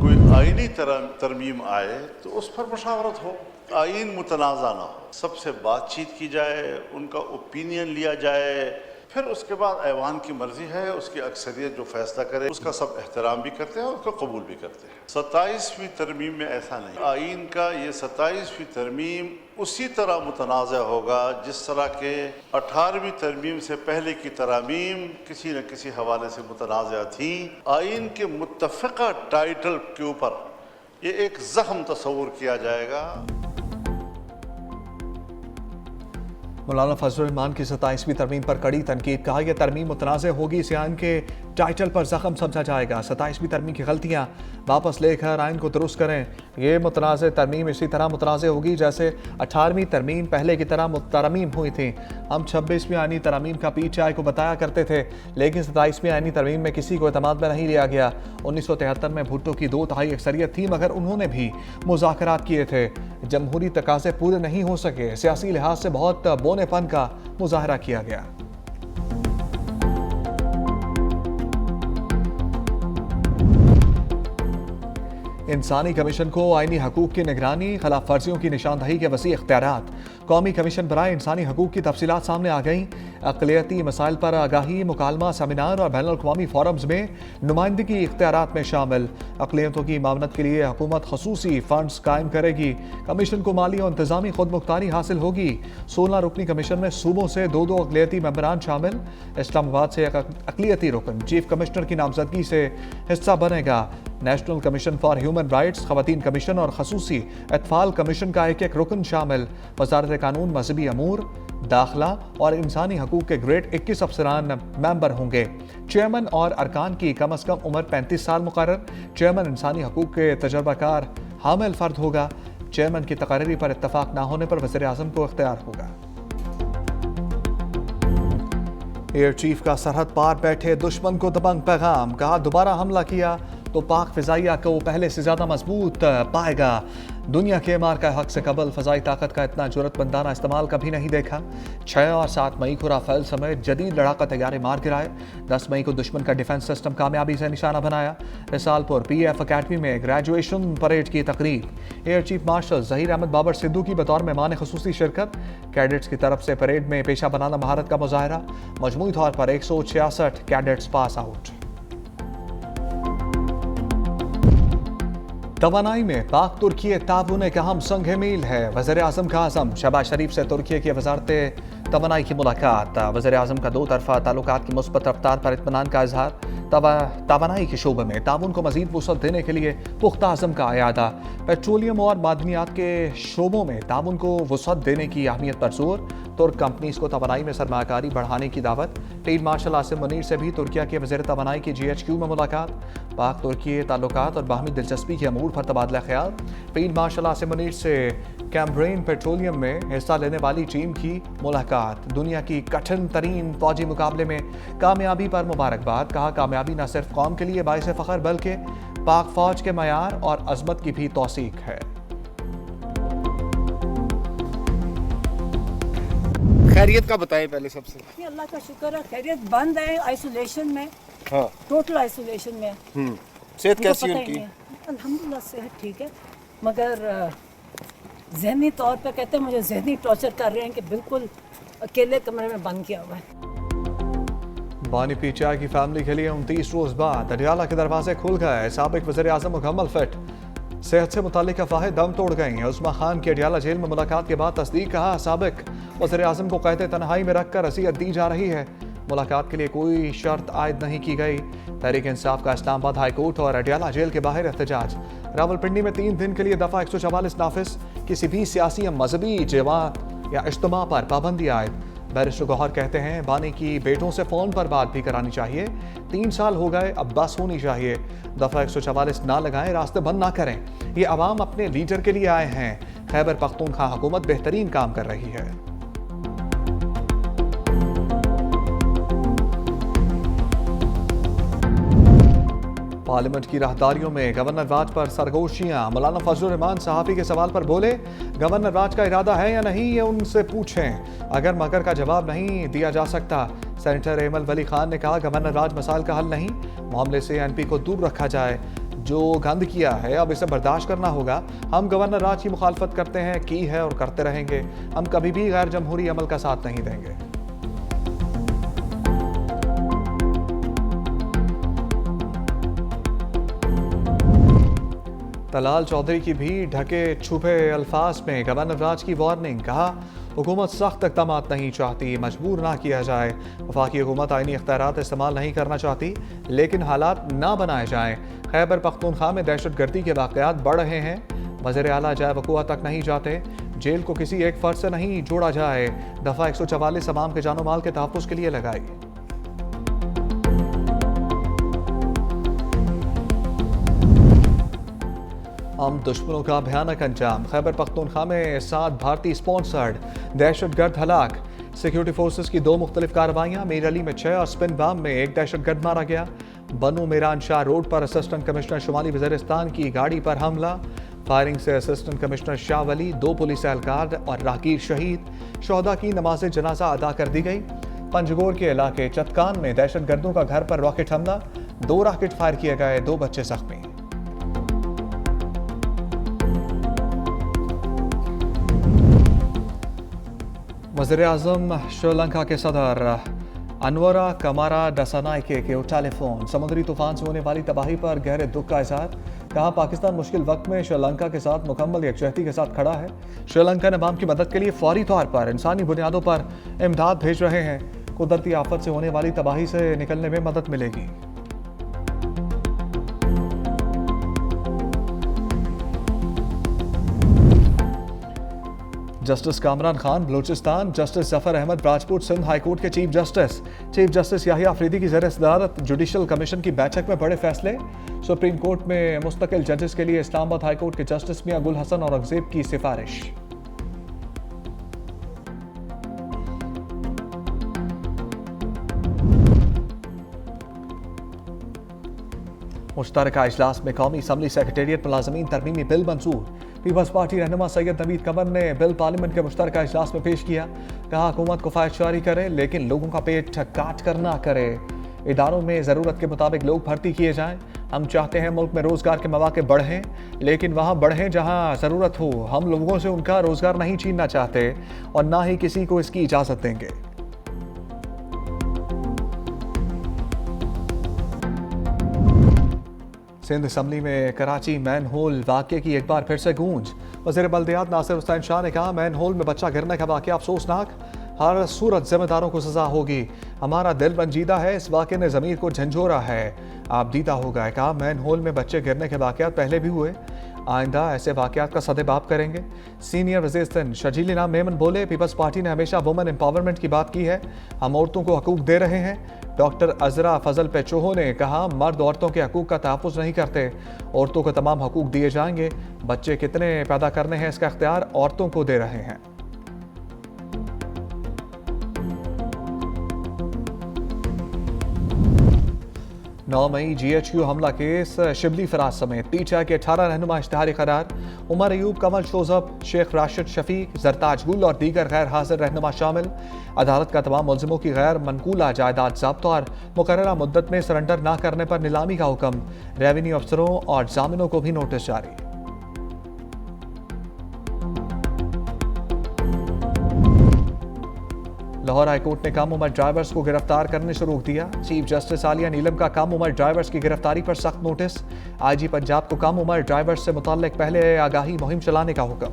कोई आईनी तरमीम आए तो उस पर मुशावरत हो, आइन मुतनाज़ा ना हो, सबसे बातचीत की जाए, उनका ओपिनियन लिया जाए, फिर उसके बाद ऐवान की मर्जी है, उसकी अक्सरियत जो फैसला करे उसका सब एहतराम भी करते हैं और उसको कबूल भी करते हैं। 27वीं तरमीम में ऐसा नहीं, आइन का ये 27वीं तरमीम उसी तरह मुतनाज़ा होगा जिस तरह के 18वीं तरमीम से पहले की तरामीम किसी न किसी हवाले से मुतनाज़ा थी। आइन के मुत्तफ़िक़ा टाइटल के ऊपर ये एक ज़ख्म तस्वुर किया जाएगा। मौलाना फजल रहमान की 27वीं तरमीम पर कड़ी तनकीद, कहा यह तरमीम मुतनाज़ होगी, इसे आइन के टाइटल पर जख्म समझा जाएगा। 27वीं तरमीम की गलतियाँ वापस लेकर आइन को दुरुस्त करें। ये मुतनाज़ तरमीम इसी तरह मुतनाज़ होगी जैसे 18वीं तरमीम पहले की तरह तरमीम हुई थी। हम 26वीं आइनी तरमीम का PTI को बताया करते थे, लेकिन 27वीं आइनी तरमीम में किसी को एतमाद में नहीं लिया गया। 1973 में भुट्टो की 2/3 अक्सरियत थी, मगर उन्होंने भी मुज़ाकरात किए थे। जमहूरी तकाज़े पूरे नहीं हो सके, सियासी लिहाज से बहुत बोनेपन का मुजाहरा किया गया। इंसानी कमीशन को आईनी हकूक की निगरानी, खिलाफ वर्जियों की निशानदही के वसी इख्तियारात। कौमी कमीशन बराए इंसानी हकूक की तफसीलात सामने आ गई। अक़लियती मसाइल पर आगाही, मुकालमा, सेमिनार और बैनुल अक़वामी फोरम्स में नुमाइंदगी इख्तियारात में शामिल। अक़लियतों की मामनत के लिए हुकूमत खसूसी फंड्स कायम करेगी। कमीशन को माली और इंतजामी खुद मुख्तारी हासिल होगी। 16 रुकनी कमीशन में सूबों से 2-2 अक़लियती मेंबरान शामिल। इस्लामाबाद से एक अक़लियती रुकन चीफ कमिश्नर की नामजदगी से हिस्सा बनेगा। National Commission for Human Rights, खवातीन कमीशन और खसूसी अतफाल कमीशन का एक रुकन शामिल। वज़ारत कानून, मजहबी अमूर, दाखिला और इंसानी हकूक के ग्रेड 21 अफसरान मेंबर होंगे। चेयरमैन और अरकान की कम अज़ कम उम्र 35 साल मुकर्रर। चेयरमैन इंसानी हकूक के तजर्बाकार हामिल फ़र्द होगा। चेयरमैन की तकर्री पर इत्तफाक ना होने पर वज़ीर आज़म को इख्तियार होगा। एयर चीफ का सरहद पार बैठे दुश्मन को दबंग पैगाम, कहा दोबारा हमला किया तो पाक फ़िज़ाइया को पहले से ज़्यादा मजबूत पाएगा। दुनिया के मार का हक से कबल फ़ज़ाई ताकत का इतना जुर्रतमंदाना इस्तेमाल कभी नहीं देखा। 6 और 7 मई को राफेल समेत जदीद लड़ाका तैयारे मार गिराए। 10 मई को दुश्मन का डिफेंस सिस्टम कामयाबी से निशाना बनाया। रिसालपुर PF अकेडमी में ग्रेजुएशन परेड की तकरीब। Air chief marshal Zaheer Ahmed Babar Sidhu की बतौर मेहमान खुसूसी शिरकत। कैडेट्स की तरफ से परेड में पेशा बनाना महारत का मुजाहरा। मजमूई तौर पर 166 कैडेट्स पास आउट। तवानाई में पाक तुर्की ताउन एक अहम संग मील है। वज़ीर आज़म का आज़म शहबाज शरीफ से तुर्की की वज़ारत तवानाई की मुलाकात। वज़ीर आज़म का 2 तरफ़ा ताल्लुकात की मुस्बत रफ्तार पर इत्मीनान का इजहार। तवानाई के शोबे में ताउन को मज़ीद वुसअत देने के लिए पुख्ता आज़म का अयादा। पेट्रोलियम और मादनियात के शोबों में ताउन को वुसअत देने की अहमियत पर जोर। तुर्क कंपनीज को तवानाई में सरमायाकारी बढ़ाने की दावत। फील्ड मार्शल आसिम मुनीर से भी तुर्किया के वज़ीर तवानाई की GHQ में मुलाकात। पाक तुर्की ताल्लुकात और बाहमी दिलचस्पी के अमूर पर तबादला ख्याल। फील्ड मार्शल आसिम मुनीर से कैम्ब्रेन पेट्रोलियम में हिस्सा लेने वाली टीम की मुलाकात। दुनिया की कठिन तरीन फौजी मुकाबले में कामयाबी पर मुबारकबाद। कहा कामयाबी न सिर्फ कौम के लिए बाइस फ़ख्र बल्कि पाक फौज के मयार और अजमत की भी तौसीक है। खैरियत का बताएं पहले सबसे। अल्लाह का शुक्र है, खैरियत। बंद है आइसोलेशन में। हाँ, टोटल आइसोलेशन में। सेहत कैसी है उनकी? अल्हम्दुलिल्लाह सेहत ठीक है, मगर ज़हनी तौर पे कहते हैं मुझे ज़हनी टॉर्चर कर रहे हैं कि बिल्कुल अकेले कमरे में बंद किया हुआ है। बानी PTI की फैमिली के लिए 29 रोज़ बाद अडियाला के दरवाजे खुल गए। साबिक वज़ीर आज़म मुकम्मल फिट। सेहत से मुतालिक अफवाहें दम तोड़ गईं। उस्मा खान की अडियाला जेल में मुलाकात के बाद तस्दीक। कहा साबिक वज़ीर आज़म को कैद तन्हाई में रखकर अज़ियत दी जा रही है। मुलाकात के लिए कोई शर्त आयद नहीं की गई। तहरीक इंसाफ का इस्लामाबाद हाई कोर्ट और अडियाला जेल के बाहर एहतजाज। रावलपिंडी में 3 दिन के लिए दफ़ा 144 नाफिज। किसी भी सियासी या मजहबी जमात या इज्तिमा पर पाबंदी आयद। बैरिस्टर गौहर कहते हैं बानी की बेटों से फ़ोन पर बात भी करानी चाहिए। 3 साल हो गए, अब बस होनी चाहिए। दफ़ा 144 ना लगाएं, रास्ते बंद ना करें। ये अवाम अपने लीडर के लिए आए हैं। खैबर पख्तूनख्वा हुकूमत बेहतरीन काम कर रही है। पार्लियामेंट की राहदारियों में गवर्नर राज पर सरगोशियां। मौलाना फजल रहमान सहाफ़ी के सवाल पर बोले गवर्नर राज का इरादा है या नहीं ये उनसे पूछें। अगर मगर का जवाब नहीं दिया जा सकता। सेनेटर एमल वली खान ने कहा गवर्नर राज मसाइल का हल नहीं, मामले से NP को दूर रखा जाए। जो गंद किया है अब इसे बर्दाश्त करना होगा। हम गवर्नर राज की मुखालफत करते हैं, की है और करते रहेंगे। हम कभी भी गैर जमहूरी अमल का साथ नहीं देंगे। तलाल चौधरी की भी ढके छुपे अल्फाज में गवर्नर राज की वार्निंग। कहा, हुकूमत सख्त इक़दाम नहीं चाहती, मजबूर ना किया जाए। वफाकी हुकूमत आईनी इख्तियारात इस्तेमाल नहीं करना चाहती, लेकिन हालात ना बनाए जाएं। खैबर पख्तूनख्वा में दहशतगर्दी के वाक़यात बढ़ रहे हैं। वज़ीर आला जाए वक़ुआ तक नहीं जाते। जेल को किसी एक फ़र्द से नहीं जोड़ा जाए। दफ़ा 144 अवाम के जानो माल के तहफ़्फ़ुज़ के लिए लगाई। हम दुश्मनों का भयानक अंजाम। खैबर पख्तूनख्वा में 7 भारतीय स्पॉन्सर्ड दहशतगर्द हलाक। सिक्योरिटी फोर्सेस की 2 मुख्तलिफ कार्रवाइयाँ। मीर अली में 6 और स्पिन बाम में 1 दहशतगर्द मारा गया। बनू मीरान शाह रोड पर असिस्टेंट कमिश्नर शुमाली वज़ीरिस्तान की गाड़ी पर हमला। फायरिंग से असिस्टेंट कमिश्नर शाह वली, 2 पुलिस एहलकार और राहगीर शहीद। शोहदा की नमाज जनाजा अदा कर दी गई। पंजगोर के इलाके चतकान में दहशतगर्दों का घर पर रॉकेट हमला। 2 रॉकेट फायर किए गए, 2 बच्चे जख्मी। वज़ीर-ए-आज़म श्रीलंका के सदर अनवरा कमारा डसानाइके के टेलीफोन। समुद्री तूफान से होने वाली तबाही पर गहरे दुख का इज़हार। कहा, पाकिस्तान मुश्किल वक्त में श्रीलंका के साथ मुकम्मल यकजहती के साथ खड़ा है। श्रीलंकन अवाम की मदद के लिए फौरी तौर पर इंसानी बुनियादों पर इमदाद भेज रहे हैं। कुदरती आफत से होने वाली तबाही से निकलने में मदद मिलेगी। Justice Kamran Khan Balochistan, justice Zafar Ahmed Rajput Sindh high court के चीफ जस्टिस याहिया अफरीदी की ज़ेर सदारत जुडिशल कमीशन की बैठक में बड़े फैसले। सुप्रीम कोर्ट में मुस्तकिल जजेस के लिए इस्लामाबाद हाईकोर्ट के जस्टिस मियां गुल हसन औरंगजेब की सिफारिश। मुश्तरका इजलास में कौमी असम्बली सेक्रेटेरिएट मुलाजमीन तरमीमी बिल मंजूर। पीपल्स पार्टी रहनुमा सैयद नवीद कमर ने बिल पार्लियामेंट के मुश्तरका इजलास में पेश किया। कहा, हुकूमत को फायद जारी करे, लेकिन लोगों का पेट काट कर ना करे। इदारों में ज़रूरत के मुताबिक लोग भर्ती किए जाएं। हम चाहते हैं मुल्क में रोज़गार के मौके बढ़ें, लेकिन वहाँ बढ़ें जहाँ ज़रूरत हो। हम लोगों से उनका रोज़गार नहीं छीनना चाहते और ना ही किसी को इसकी इजाज़त देंगे। सिंध असम्बली में कराची मैन होल वाक़े की एक बार फिर से गूंज। वज़ीर बल्दियात नासिर हुसैन शाह ने कहा, मैन होल में बच्चा गिरने का वाक़या अफसोसनाक, हर सूरत जिम्मेदारों को सजा होगी। हमारा दिल रंजीदा है, इस वाक़े ने ज़मीर को झंझोरा है, आप दीदा हो गए। कहा, मैन होल में बच्चे गिरने के वाक़यात पहले भी हुए, आइंदा ऐसे वाक़यात का सदेबाप करेंगे। सीनियर वज़ीर सिंध शजील इनाम मेमन बोले, पीपल्स पार्टी ने हमेशा वुमेन एम्पावरमेंट की बात की है, हम औरतों को हकूक़ दे रहे हैं। डॉक्टर अजरा फजल पेचोहो ने कहा, मर्द औरतों के हकूक़ का तहफ़्फ़ुज़ नहीं करते, औरतों को तमाम हकूक़ दिए जाएंगे। बच्चे कितने पैदा करने हैं इसका इख्तियार औरतों को दे रहे हैं। 9 मई GHQ हमला केस, शिबली फराज समेत पीटीआई के 18 रहनुमा इश्तिहारी करार। उमर अयूब, कमल शोजब, शेख राशिद शफीक, जरताज गुल और दीगर गैर हाजिर रहनुमा शामिल। अदालत का तमाम मुल्जिमों की गैर मनकूला जायदाद जब्त और मुकर्ररा मुद्दत में सरेंडर न करने पर नीलामी का हुक्म। रेवेन्यू अफसरों और जामिनों को भी नोटिस जारी। लाहौर हाईकोर्ट ने कम उम्र ड्राइवर्स को गिरफ्तार करने से रोक दिया। चीफ जस्टिस आलिया नीलम का कम उम्र ड्राइवर्स की गिरफ्तारी पर सख्त नोटिस। IG पंजाब को कम उम्र ड्राइवर्स से मुताल्लिक पहले आगाही मुहिम चलाने का हुक्म।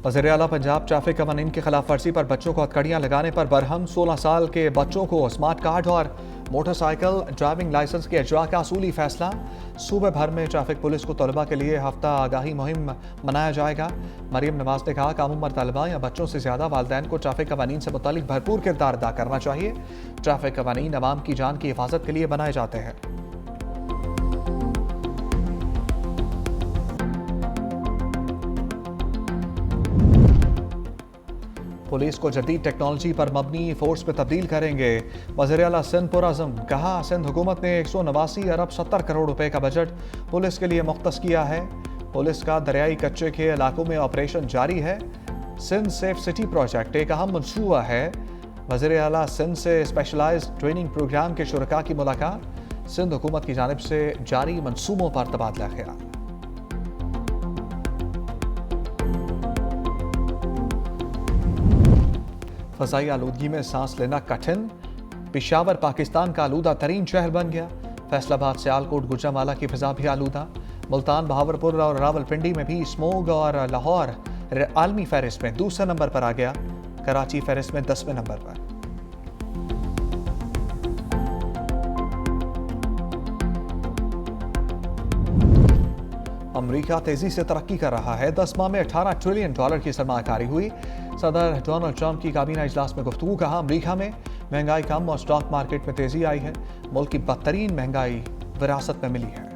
वज़ीर आला पंजाब ट्रैफिक कवानीन की खिलाफ वर्जी पर बच्चों को हथकड़ियां लगाने पर बरहम। 16 साल के बच्चों को स्मार्ट कार्ड और मोटरसाइकिल ड्राइविंग लाइसेंस के इजरा का असूली फैसला। सूबे भर में ट्रैफिक पुलिस को तलबा के लिए हफ्ता आगाही मुहिम मनाया जाएगा। मरीम नवाज ने कहा, कम उम्र तलबा या बच्चों से ज़्यादा वालिदैन को ट्रैफिक कवानीन से मुतालिक भरपूर किरदार अदा करना चाहिए। ट्रैफिक कवानीन अवाम की जान की हिफाजत के लिए बनाए जाते हैं। पुलिस को जदीद टेक्नोलॉजी पर मबनी फोर्स में तब्दील करेंगे। वज़ीर आला सिंध पुरअज़म। कहा, सिंध हुकूमत ने 189 अरब 70 करोड़ रुपए का बजट पुलिस के लिए मुख्तस किया है। पुलिस का दरियाई कच्चे के इलाकों में ऑपरेशन जारी है। सिंध सेफ सिटी प्रोजेक्ट एक अहम मनसूबा है। वज़ीर आला सिंध से स्पेशलाइज्ड ट्रेनिंग प्रोग्राम के शुरका की मुलाकात। सिंध हुकूमत की जानिब से जारी मनसूबों पर तबादला ख्याल। फ़ज़ाई आलूदगी में सांस लेना कठिन। पेशावर पाकिस्तान का आलूदा तरीन शहर बन गया। फैसलाबाद, सियालकोट, गुजरांवाला की फ़िज़ा भी आलूदा। मुल्तान, बहावलपुर और रावलपिंडी में भी स्मोग और लाहौर आलमी फहरिस्त में दूसरे नंबर पर आ गया। कराची फहरिस्त में 10वें नंबर पर। अमरीका तेजी से तरक्की कर रहा है। 10 माह में $18 ट्रिलियन की सरमाकारी हुई। सदर डोनाल्ड ट्रंप की काबीना इजलास में गुफ्तगू। कहा अमरीका में महंगाई कम और स्टॉक मार्केट में तेजी आई है। मुल्क की बदतरीन महंगाई विरासत में मिली है।